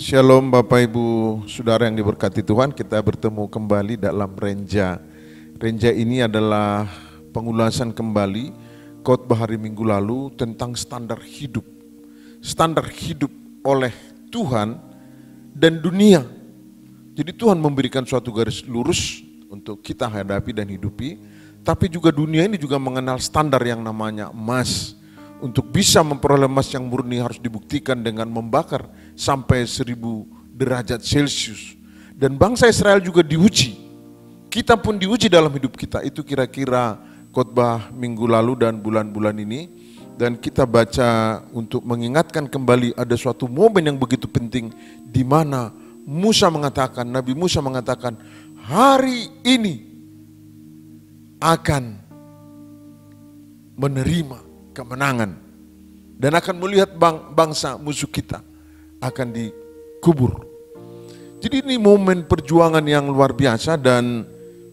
Shalom Bapak Ibu Saudara yang diberkati Tuhan, kita bertemu kembali dalam Renja. Renja ini adalah pengulasan kembali khotbah hari Minggu lalu tentang standar hidup. Standar hidup oleh Tuhan dan dunia. Jadi Tuhan memberikan suatu garis lurus untuk kita hadapi dan hidupi, tapi juga dunia ini juga mengenal standar yang namanya emas. Untuk bisa memperoleh emas yang murni harus dibuktikan dengan membakar sampai 1000 derajat Celcius. Dan bangsa Israel juga diuji. Kita pun diuji dalam hidup kita. Itu kira-kira khotbah minggu lalu dan bulan-bulan ini. Dan kita baca untuk mengingatkan kembali ada suatu momen yang begitu penting di mana Nabi Musa mengatakan, hari ini akan menerima kemenangan dan akan melihat bangsa musuh kita akan dikubur. Jadi ini momen perjuangan yang luar biasa dan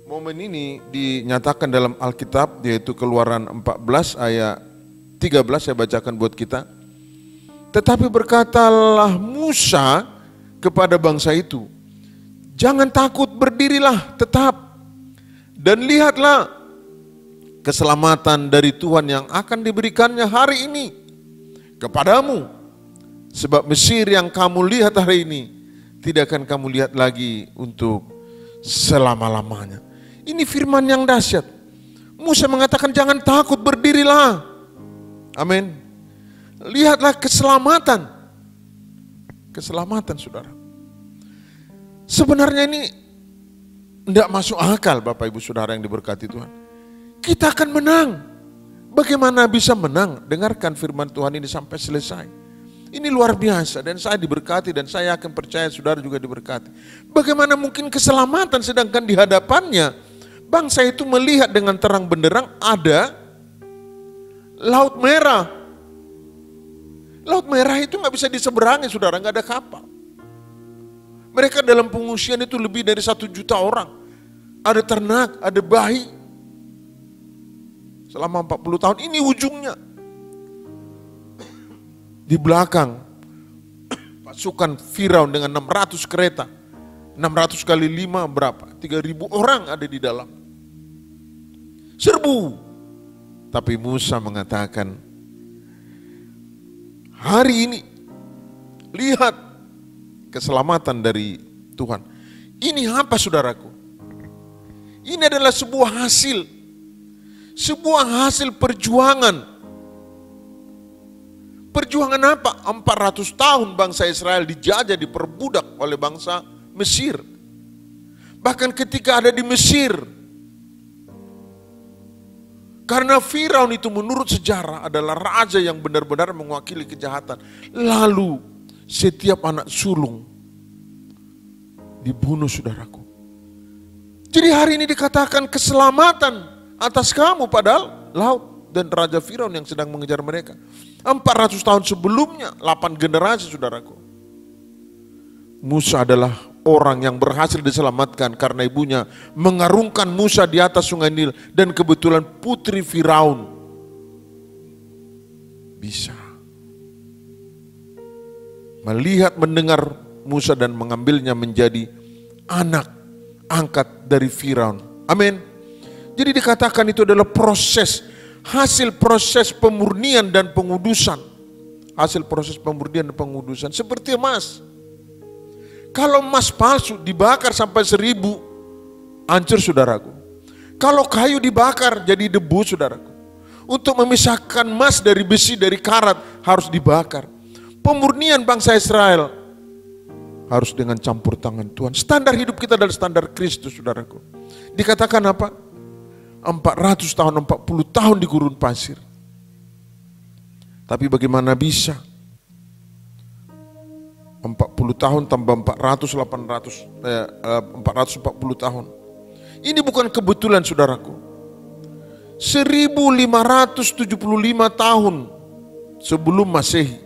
momen ini dinyatakan dalam Alkitab, yaitu Keluaran 14 ayat 13, saya bacakan buat kita. Tetapi berkatalah Musa kepada bangsa itu, jangan takut, berdirilah tetap dan lihatlah keselamatan dari Tuhan yang akan diberikannya hari ini kepadamu. Sebab Mesir yang kamu lihat hari ini tidak akan kamu lihat lagi untuk selama-lamanya. Ini firman yang dahsyat. Musa mengatakan jangan takut, berdirilah. Amin. Lihatlah keselamatan. Keselamatan saudara. Sebenarnya ini tidak masuk akal Bapak Ibu Saudara yang diberkati Tuhan. Kita akan menang. Bagaimana bisa menang? Dengarkan firman Tuhan ini sampai selesai. Ini luar biasa dan saya diberkati dan saya akan percaya saudara juga diberkati. Bagaimana mungkin keselamatan sedangkan di hadapannya bangsa itu melihat dengan terang benderang ada Laut Merah. Laut Merah itu nggak bisa diseberangi saudara, nggak ada kapal. Mereka dalam pengungsian itu lebih dari 1 juta orang. Ada ternak, ada bayi. Selama 40 tahun, ini ujungnya. Di belakang, pasukan Firaun dengan 600 kereta. 600 kali 5 berapa? 3.000 orang ada di dalam. Serbu. Tapi Musa mengatakan, hari ini, lihat keselamatan dari Tuhan. Ini apa saudaraku? Ini adalah sebuah hasil. Sebuah hasil perjuangan. Perjuangan apa? 400 tahun bangsa Israel dijajah, diperbudak oleh bangsa Mesir. Bahkan ketika ada di Mesir, karena Firaun itu menurut sejarah adalah raja yang benar-benar mewakili kejahatan. Lalu setiap anak sulung dibunuh saudaraku. Jadi hari ini dikatakan keselamatan atas kamu, padahal laut dan Raja Firaun yang sedang mengejar mereka. 400 tahun sebelumnya, 8 generasi saudaraku. Musa adalah orang yang berhasil diselamatkan karena ibunya mengarungkan Musa di atas sungai Nil. Dan kebetulan putri Firaun bisa melihat, mendengar Musa dan mengambilnya menjadi anak angkat dari Firaun. Amin. Jadi dikatakan itu adalah hasil proses pemurnian dan pengudusan. Hasil proses pemurnian dan pengudusan. Seperti emas. Kalau emas palsu dibakar sampai 1000, hancur saudaraku. Kalau kayu dibakar jadi debu saudaraku. Untuk memisahkan emas dari besi, dari karat harus dibakar. Pemurnian bangsa Israel harus dengan campur tangan Tuhan. Standar hidup kita adalah standar Kristus saudaraku. Dikatakan apa? 400 tahun, 40 tahun di gurun pasir. Tapi bagaimana bisa 40 tahun tambah 440 tahun. Ini bukan kebetulan saudaraku. 1575 tahun sebelum Masehi,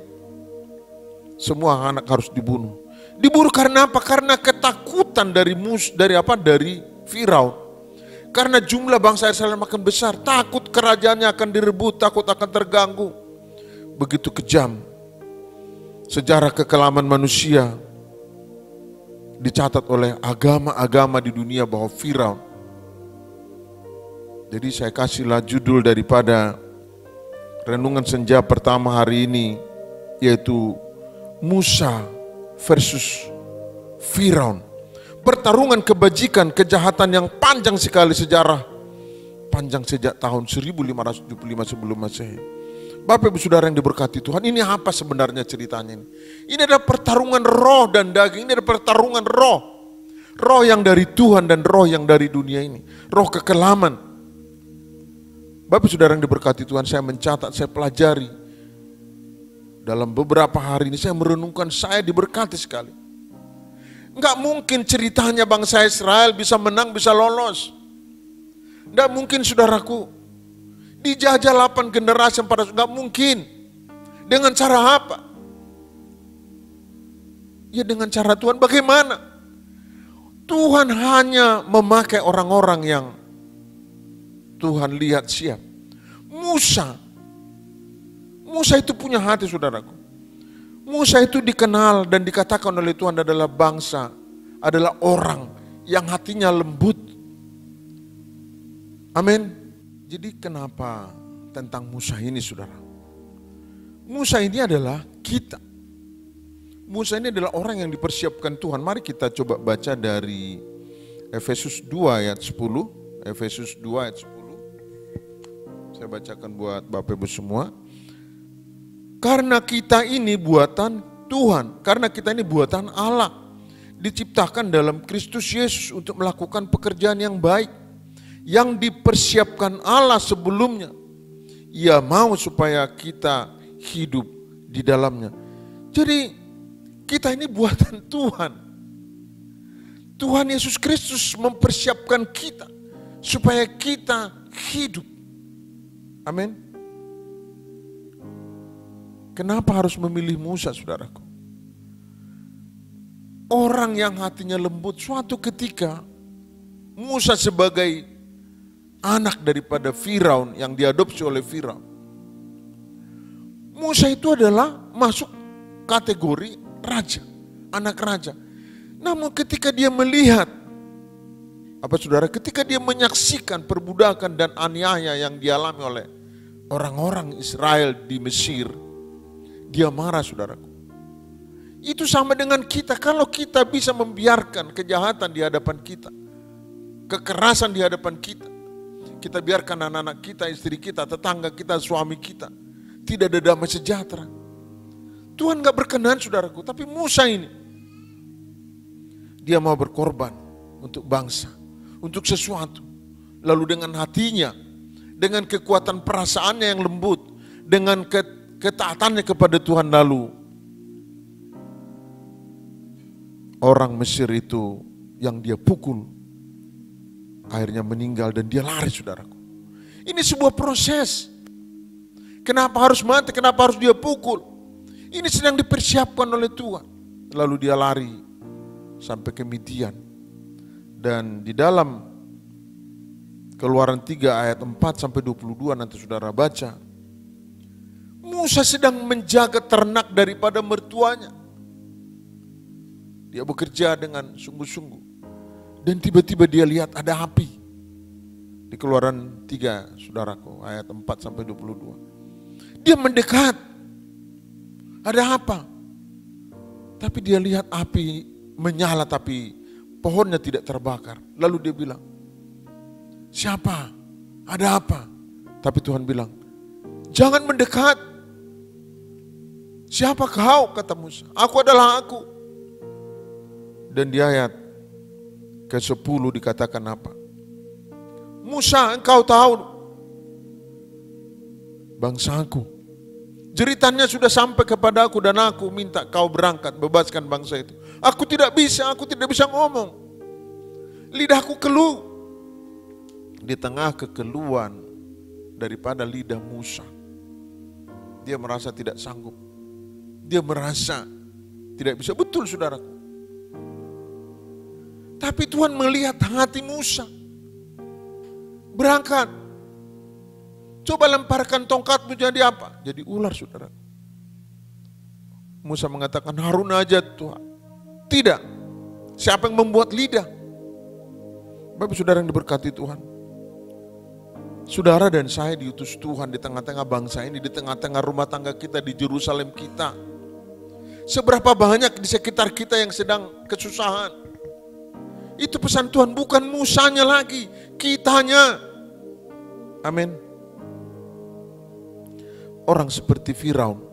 semua anak harus dibunuh. Dibunuh karena apa? Karena ketakutan dari Firaun. Karena jumlah bangsa Israel makin besar, takut kerajaannya akan direbut, takut akan terganggu. Begitu kejam sejarah kekelaman manusia dicatat oleh agama-agama di dunia bahwa Firaun. Jadi saya kasihlah judul daripada renungan senja pertama hari ini, yaitu Musa versus Firaun. Pertarungan kebajikan, kejahatan yang panjang sekali, sejarah panjang sejak tahun 1575 sebelum Masehi. Bapak Ibu Saudara yang diberkati Tuhan, ini apa sebenarnya ceritanya ini? Ini adalah pertarungan roh dan daging, ini adalah pertarungan roh. Roh yang dari Tuhan dan roh yang dari dunia ini, roh kekelaman. Bapak Ibu Saudara yang diberkati Tuhan, saya mencatat, saya pelajari. Dalam beberapa hari ini saya merenungkan, saya diberkati sekali. Enggak mungkin ceritanya bangsa Israel bisa menang, bisa lolos. Enggak mungkin saudaraku. Dijajah 8 generasi pada, enggak mungkin. Dengan cara apa? Ya dengan cara Tuhan. Bagaimana? Tuhan hanya memakai orang-orang yang Tuhan lihat siap. Musa itu punya hati saudaraku. Musa itu dikenal dan dikatakan oleh Tuhan adalah bangsa, adalah orang yang hatinya lembut. Amin. Jadi kenapa tentang Musa ini saudara? Musa ini adalah kita. Musa ini adalah orang yang dipersiapkan Tuhan. Mari kita coba baca dari Efesus 2 ayat 10. Efesus 2 ayat 10. Saya bacakan buat Bapak Ibu semua. Karena kita ini buatan Tuhan, karena kita ini buatan Allah, diciptakan dalam Kristus Yesus untuk melakukan pekerjaan yang baik, yang dipersiapkan Allah sebelumnya. Ia mau supaya kita hidup di dalamnya. Jadi kita ini buatan Tuhan. Tuhan Yesus Kristus mempersiapkan kita supaya kita hidup. Amin. Kenapa harus memilih Musa, saudaraku? Orang yang hatinya lembut, suatu ketika Musa sebagai anak daripada Firaun yang diadopsi oleh Firaun. Musa itu adalah masuk kategori raja, anak raja. Namun ketika dia melihat, saudara, ketika dia menyaksikan perbudakan dan aniaya yang dialami oleh orang-orang Israel di Mesir, dia marah saudaraku. Itu sama dengan kita, kalau kita bisa membiarkan kejahatan di hadapan kita, kekerasan di hadapan kita, kita biarkan anak-anak kita, istri kita, tetangga kita, suami kita, tidak ada damai sejahtera. Tuhan gak berkenan saudaraku, tapi Musa ini, dia mau berkorban untuk bangsa, untuk sesuatu. Lalu dengan hatinya, dengan kekuatan perasaannya yang lembut, dengan ketaatannya kepada Tuhan, lalu orang Mesir itu yang dia pukul akhirnya meninggal dan dia lari saudaraku. Ini sebuah proses. Kenapa harus mati? Kenapa harus dia pukul? Ini sedang dipersiapkan oleh Tuhan. Lalu dia lari sampai ke Midian. Dan di dalam Keluaran 3 ayat 4 sampai 22 nanti saudara baca. Musa sedang menjaga ternak daripada mertuanya. Dia bekerja dengan sungguh-sungguh. Dan tiba-tiba dia lihat ada api. Di Keluaran 3 saudaraku ayat 4 sampai 22. Dia mendekat. Ada apa? Tapi dia lihat api menyala tapi pohonnya tidak terbakar. Lalu dia bilang, siapa? Ada apa? Tapi Tuhan bilang, jangan mendekat. Siapa kau? Kata Musa. Aku adalah aku. Dan di ayat ke-10 dikatakan apa? Musa, engkau tahu bangsaku. Jeritannya sudah sampai kepada aku dan aku minta kau berangkat bebaskan bangsa itu. Aku tidak bisa ngomong. Lidahku keluh. Di tengah kekeluhan daripada lidah Musa, dia merasa tidak sanggup. Dia merasa tidak bisa. Betul saudaraku. Tapi Tuhan melihat hati Musa. Berangkat. Coba lemparkan tongkatmu jadi apa? Jadi ular saudara. Musa mengatakan Harun aja Tuhan. Tidak. Siapa yang membuat lidah? Bapak saudara yang diberkati Tuhan. Saudara dan saya diutus Tuhan di tengah-tengah bangsa ini, di tengah-tengah rumah tangga kita, di Yerusalem kita. Seberapa banyak di sekitar kita yang sedang kesusahan. Itu pesan Tuhan, bukan Musanya lagi, kitanya. Amin. Orang seperti Firaun.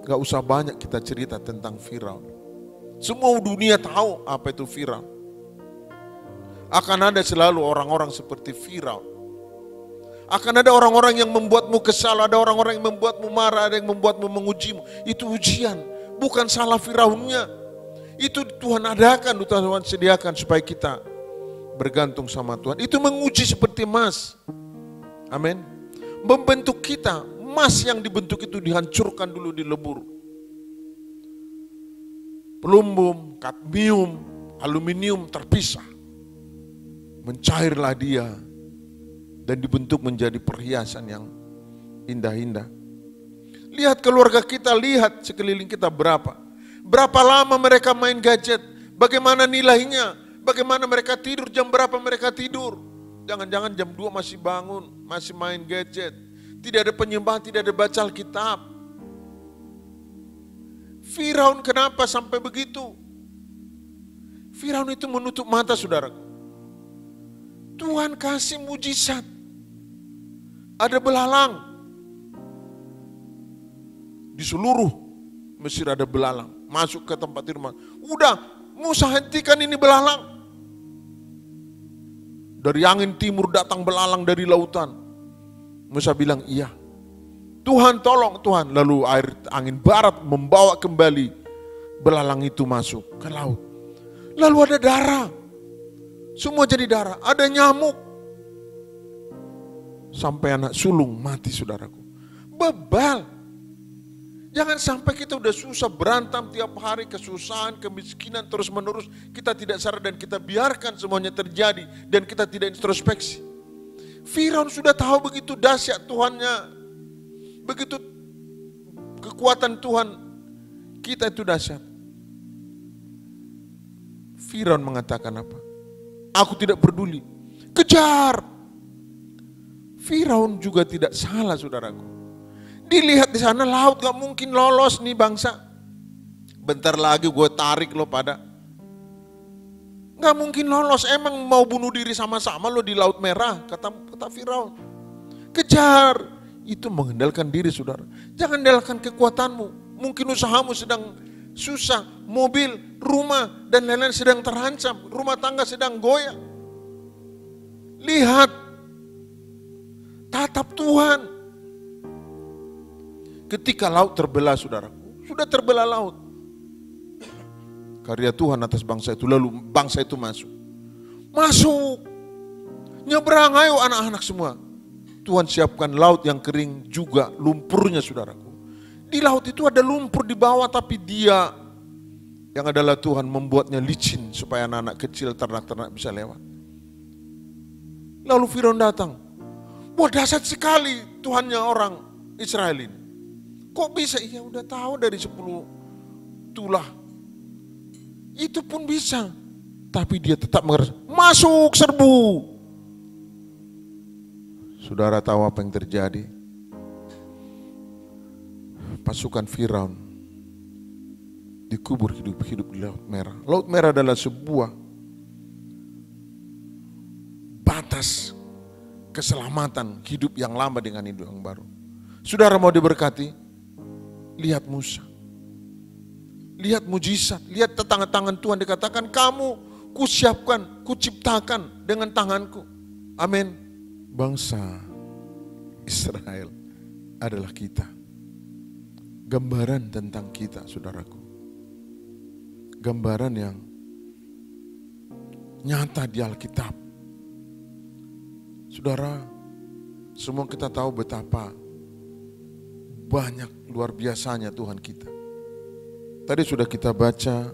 Gak usah banyak kita cerita tentang Firaun. Semua dunia tahu apa itu Firaun. Akan ada selalu orang-orang seperti Firaun. Akan ada orang-orang yang membuatmu kesal, ada orang-orang yang membuatmu marah, ada yang membuatmu mengujimu. Itu ujian, bukan salah Firaunnya. Itu Tuhan adakan, Tuhan sediakan supaya kita bergantung sama Tuhan. Itu menguji seperti emas. Amin. Membentuk kita, emas yang dibentuk itu dihancurkan dulu, dilebur. Pelumbum, kadmium, aluminium terpisah. Mencairlah dia dan dibentuk menjadi perhiasan yang indah-indah. Lihat keluarga kita, lihat sekeliling kita berapa. Berapa lama mereka main gadget, bagaimana nilainya, bagaimana mereka tidur, jam berapa mereka tidur. Jangan-jangan jam 2 masih bangun, masih main gadget. Tidak ada penyembahan, tidak ada baca Alkitab. Firaun kenapa sampai begitu? Firaun itu menutup mata saudara. Tuhan kasih mujizat. Ada belalang. Di seluruh Mesir ada belalang. Masuk ke tempat Firman. Udah, Musa hentikan ini belalang. Dari angin timur datang belalang dari lautan. Musa bilang iya. Tuhan tolong Tuhan. Lalu angin barat membawa kembali belalang itu masuk ke laut. Lalu ada darah. Semua jadi darah. Ada nyamuk. Sampai anak sulung mati saudaraku. Bebal. Jangan sampai kita udah susah berantem tiap hari, kesusahan, kemiskinan terus menerus. Kita tidak sadar dan kita biarkan semuanya terjadi. Dan kita tidak introspeksi. Firaun sudah tahu begitu dahsyat Tuhannya. Begitu kekuatan Tuhan kita itu dahsyat. Firaun mengatakan apa? Aku tidak peduli. Kejar. Firaun juga tidak salah saudaraku. Dilihat di sana laut gak mungkin lolos nih bangsa. Bentar lagi gue tarik lo pada. Gak mungkin lolos, emang mau bunuh diri sama-sama lo di Laut Merah, kata Firaun. Kejar. Itu mengandalkan diri saudara. Jangan andalkan kekuatanmu. Mungkin usahamu sedang susah, mobil, rumah, dan lain-lain sedang terancam. Rumah tangga sedang goyah. Lihat. Tatap Tuhan. Ketika laut terbelah saudaraku. Sudah terbelah laut. Karya Tuhan atas bangsa itu. Lalu bangsa itu masuk. Masuk. Nyebrang ayo anak-anak semua. Tuhan siapkan laut yang kering juga lumpurnya saudaraku. Di laut itu ada lumpur di bawah tapi dia yang adalah Tuhan membuatnya licin supaya anak-anak kecil ternak-ternak bisa lewat. Lalu Firaun datang. Wah dahsyat sekali Tuhannya orang Israel ini. Kok bisa? Iya udah tahu dari 10 tulah. Itu pun bisa. Tapi dia tetap mengerti. Masuk serbu. Saudara tahu apa yang terjadi? Pasukan Firaun dikubur hidup-hidup di Laut Merah. Laut Merah adalah sebuah batas keselamatan hidup yang lama dengan hidup yang baru. Saudara mau diberkati? Lihat Musa. Lihat mujizat, lihat tangan Tuhan dikatakan kamu kusiapkan, kuciptakan dengan tanganku. Amin. Bangsa Israel adalah kita. Gambaran tentang kita, saudaraku. Gambaran yang nyata di Alkitab. Saudara, semua kita tahu betapa banyak luar biasanya Tuhan kita. Tadi sudah kita baca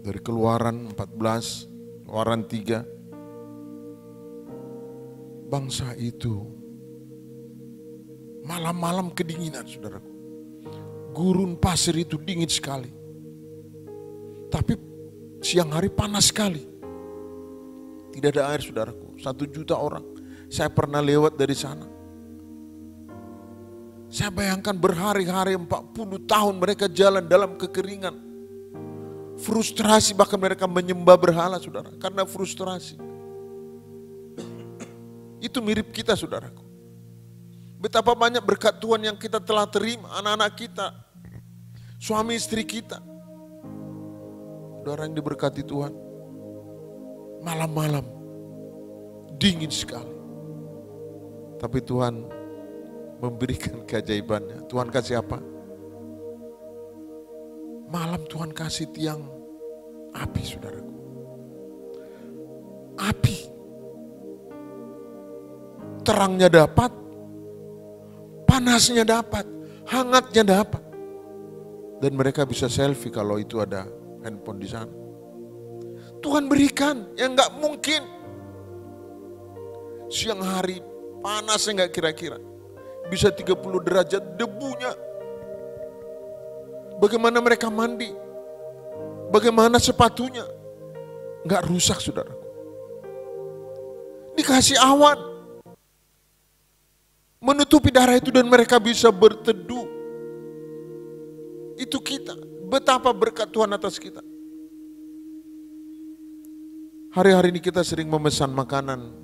dari Keluaran 14, Keluaran 3. Bangsa itu malam-malam kedinginan saudaraku. Gurun pasir itu dingin sekali. Tapi siang hari panas sekali. Tidak ada air, saudaraku. 1 juta orang. Saya pernah lewat dari sana. Saya bayangkan berhari-hari 40 tahun mereka jalan dalam kekeringan. Frustrasi, bahkan mereka menyembah berhala, saudara. Karena frustrasi. Itu mirip kita, saudaraku. Betapa banyak berkat Tuhan yang kita telah terima, anak-anak kita, suami istri kita. Saudara yang diberkati Tuhan, malam-malam dingin sekali. Tapi Tuhan memberikan keajaibannya. Tuhan kasih apa? Malam Tuhan kasih tiang api, saudaraku. Api. Terangnya dapat, panasnya dapat, hangatnya dapat. Dan mereka bisa selfie kalau itu ada handphone di sana. Tuhan berikan yang gak mungkin. Siang hari panasnya gak kira-kira. Bisa 30 derajat debunya. Bagaimana mereka mandi? Bagaimana sepatunya? Gak rusak, saudaraku. Dikasih awan menutupi darah itu dan mereka bisa berteduh. Itu kita. Betapa berkat Tuhan atas kita. Hari-hari ini kita sering memesan makanan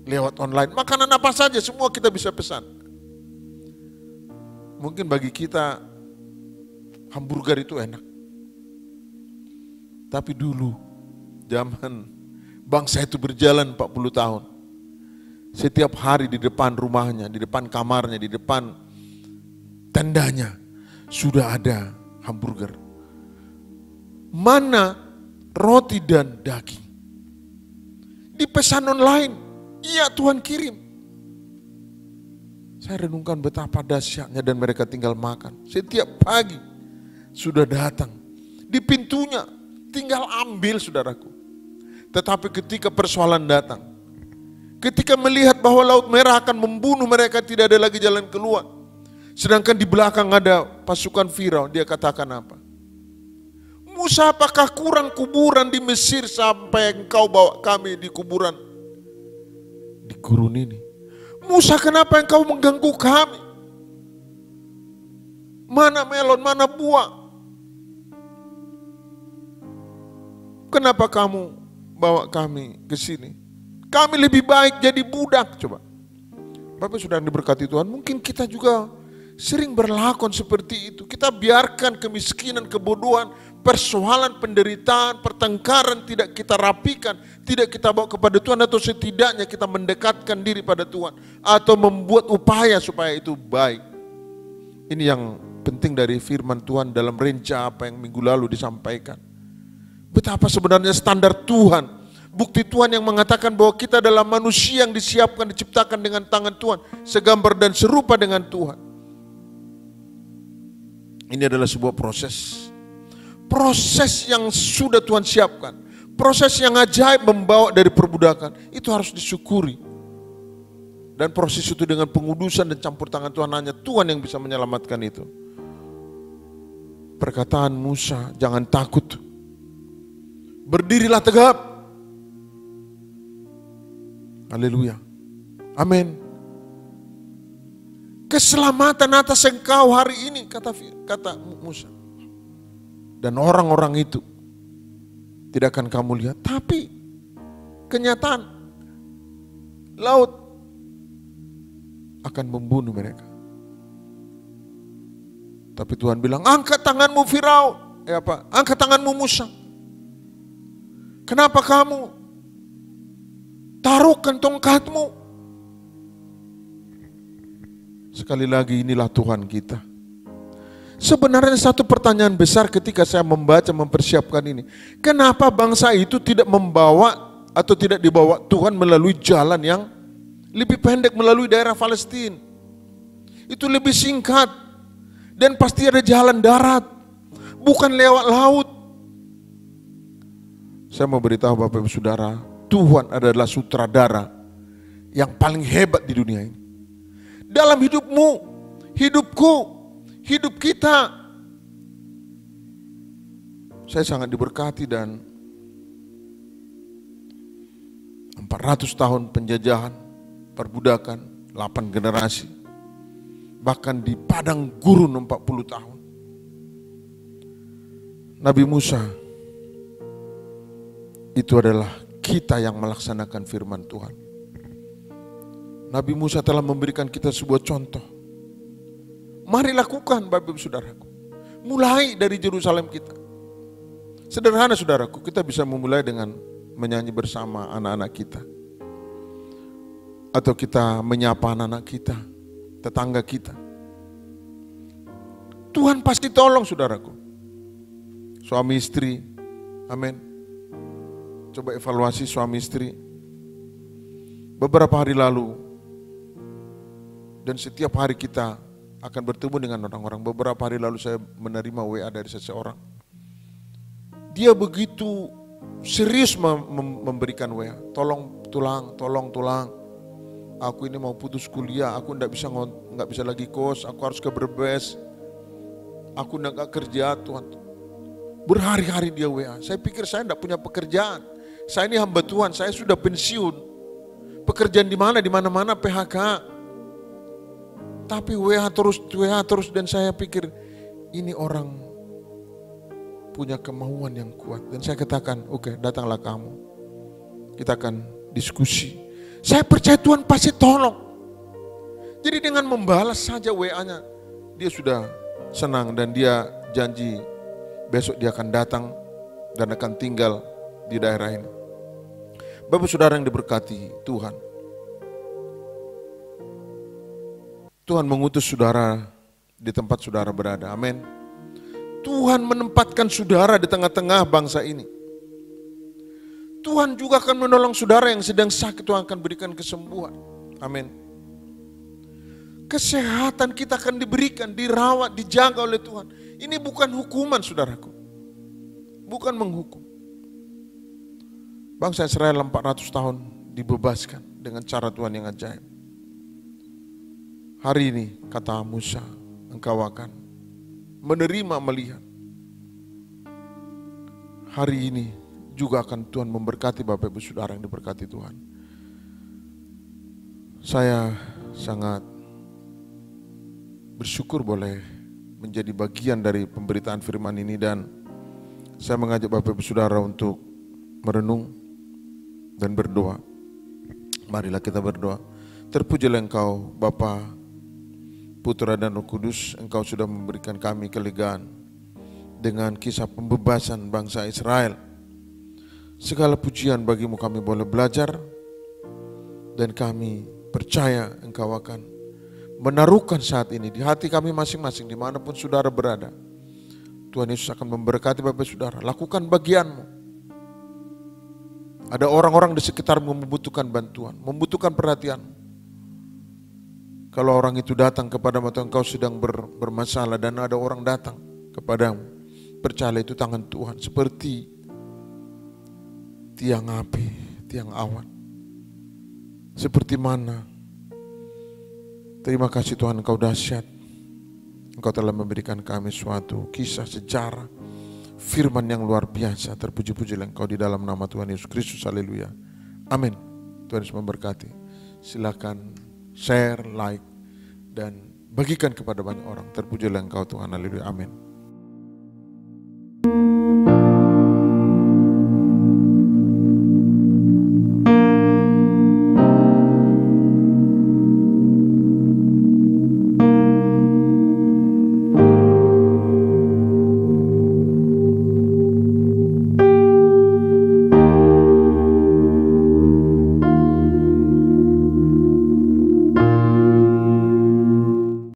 lewat online. Makanan apa saja semua kita bisa pesan. Mungkin bagi kita hamburger itu enak. Tapi dulu zaman bangsa itu berjalan 40 tahun. Setiap hari di depan rumahnya, di depan kamarnya, di depan tendanya sudah ada hamburger. Mana roti dan daging? Dipesan online, iya Tuhan kirim. Saya renungkan betapa dahsyatnya dan mereka tinggal makan. Setiap pagi sudah datang. Di pintunya tinggal ambil, saudaraku. Tetapi ketika persoalan datang, ketika melihat bahwa Laut Merah akan membunuh mereka, tidak ada lagi jalan keluar. Sedangkan di belakang ada pasukan Firaun, dia katakan apa? Musa, apakah kurang kuburan di Mesir sampai engkau bawa kami di kuburan di gurun ini? Musa, kenapa engkau mengganggu kami? Mana melon, mana buah? Kenapa kamu bawa kami ke sini? Kami lebih baik jadi budak. Coba, Bapak sudah diberkati Tuhan, mungkin kita juga sering berlakon seperti itu. Kita biarkan kemiskinan, kebodohan, persoalan, penderitaan, pertengkaran tidak kita rapikan, tidak kita bawa kepada Tuhan, atau setidaknya kita mendekatkan diri pada Tuhan, atau membuat upaya supaya itu baik. Ini yang penting dari firman Tuhan dalam renca apa yang minggu lalu disampaikan. Betapa sebenarnya standar Tuhan. Bukti Tuhan yang mengatakan bahwa kita adalah manusia yang disiapkan, diciptakan dengan tangan Tuhan, segambar dan serupa dengan Tuhan. Ini adalah sebuah proses. Proses yang sudah Tuhan siapkan. Proses yang ajaib membawa dari perbudakan. Itu harus disyukuri. Dan proses itu dengan pengudusan dan campur tangan Tuhan, hanya Tuhan yang bisa menyelamatkan itu. Perkataan Musa, jangan takut. Berdirilah tegap. Haleluya. Amin. Keselamatan atas engkau hari ini, kata Musa. Dan orang-orang itu tidak akan kamu lihat. Tapi kenyataan, laut akan membunuh mereka. Tapi Tuhan bilang, angkat tanganmu Firaun. Angkat tanganmu Musa. Kenapa kamu taruhkan tongkatmu? Sekali lagi, inilah Tuhan kita. Sebenarnya satu pertanyaan besar ketika saya membaca, mempersiapkan ini. Kenapa bangsa itu tidak membawa atau tidak dibawa Tuhan melalui jalan yang lebih pendek, melalui daerah Palestina? Itu lebih singkat. Dan pasti ada jalan darat, bukan lewat laut. Saya mau beritahu Bapak Ibu Saudara, Tuhan adalah sutradara yang paling hebat di dunia ini. Dalam hidupmu, hidupku, hidup kita. Saya sangat diberkati dan 400 tahun penjajahan, perbudakan, 8 generasi. Bahkan di padang gurun 40 tahun. Nabi Musa itu adalah kita yang melaksanakan firman Tuhan. Nabi Musa telah memberikan kita sebuah contoh. Mari lakukan Bapak Ibu Saudaraku. Mulai dari Yerusalem kita. Sederhana saudaraku, kita bisa memulai dengan menyanyi bersama anak-anak kita. Atau kita menyapa anak-anak kita, tetangga kita. Tuhan pasti tolong saudaraku. Suami istri, amin. Coba evaluasi suami istri. Beberapa hari lalu, dan setiap hari kita akan bertemu dengan orang-orang. Beberapa hari lalu saya menerima WA dari seseorang. Dia begitu serius memberikan WA. Tolong tulang. Aku ini mau putus kuliah, aku nggak bisa lagi kos, aku harus ke Brebes. Aku nggak kerja, Tuhan. Berhari-hari dia WA. Saya pikir saya nggak punya pekerjaan. Saya ini hamba Tuhan, saya sudah pensiun. Pekerjaan di mana-mana PHK. Tapi WA terus dan saya pikir ini orang punya kemauan yang kuat. Dan saya katakan, oke, datanglah kamu. Kita akan diskusi. Saya percaya Tuhan pasti tolong. Jadi dengan membalas saja WA-nya, dia sudah senang dan dia janji besok dia akan datang dan akan tinggal di daerah ini. Bapak saudara yang diberkati Tuhan. Tuhan mengutus saudara di tempat saudara berada. Amin. Tuhan menempatkan saudara di tengah-tengah bangsa ini. Tuhan juga akan menolong saudara yang sedang sakit, Tuhan akan berikan kesembuhan. Amin. Kesehatan kita akan diberikan, dirawat, dijaga oleh Tuhan. Ini bukan hukuman saudaraku. Bukan menghukum. Bangsa Israel 400 tahun dibebaskan dengan cara Tuhan yang ajaib. Hari ini kata Musa, engkau akan menerima melihat. Hari ini juga akan Tuhan memberkati Bapak Ibu Saudara yang diberkati Tuhan. Saya sangat bersyukur boleh menjadi bagian dari pemberitaan firman ini dan saya mengajak Bapak Ibu Saudara untuk merenung dan berdoa. Marilah kita berdoa. Terpujilah Engkau Bapa, Putra dan Roh Kudus, Engkau sudah memberikan kami kelegaan dengan kisah pembebasan bangsa Israel. Segala pujian bagimu kami boleh belajar dan kami percaya Engkau akan menaruhkan saat ini di hati kami masing-masing dimanapun saudara berada. Tuhan Yesus akan memberkati Bapak Saudara. Lakukan bagianmu. Ada orang-orang di sekitarmu membutuhkan bantuan, membutuhkan perhatian. Kalau orang itu datang kepadamu atau engkau sedang bermasalah dan ada orang datang kepadamu, percaya itu tangan Tuhan seperti tiang api, tiang awan. Seperti mana? Terima kasih Tuhan, Engkau dahsyat. Engkau telah memberikan kami suatu kisah sejarah, firman yang luar biasa. Terpuji-pujilah Engkau di dalam nama Tuhan Yesus Kristus. Haleluya. Amin. Tuhan Yesus memberkati. Silakan share, like, dan bagikan kepada banyak orang. Terpujilah Engkau Tuhan. Haleluya. Amin.